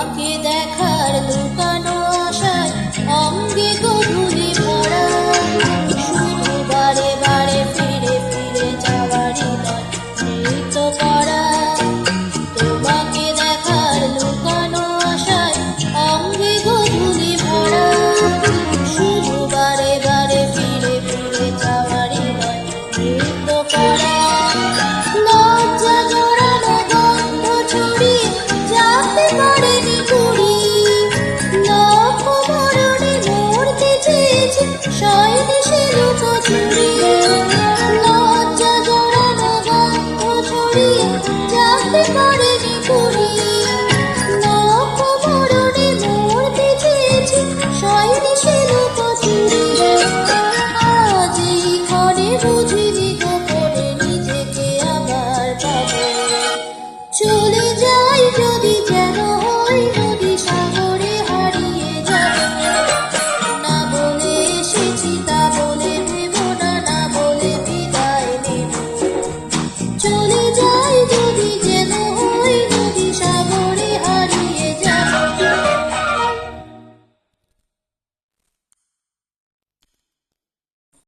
তোমাকে দেখার লুকানো আশায় অঙ্গে গোধূলি ভরা, শুধু বারে বারে ফিরে ফিরে যাওয়ারই নয় নৃত্য করা। তোমাকে দেখার লুকানো আশায় অঙ্গে গোধূলি ভরা, শুধু বারে বারে ফিরে ফিরে যাওয়ারই নয় নৃত্য করা। লজ্জা জড়ানো গন্ধ ছড়িয়ে যাতে পারেনি কুড়ি, লক্ষ মরণে মরতে চেয়েছে শয়নে সে লুকোচুরি। লজ্জা জড়ানো গন্ধ ছড়িয়ে যাতে পারেনি কুড়ি, লক্ষ মরণে মরতে চেয়েছে শয়নে সে লুকোচুরি। আজ এই ঘরে বুঝিনি গোপনে নিজেকে আবার পাবো, চলে যাই যদি যেন হই নদী সাগরে হারিয়ে যাব। না বলে এসেছি তা বলে ভেবো না, না বলে বিদায় নেব। চলে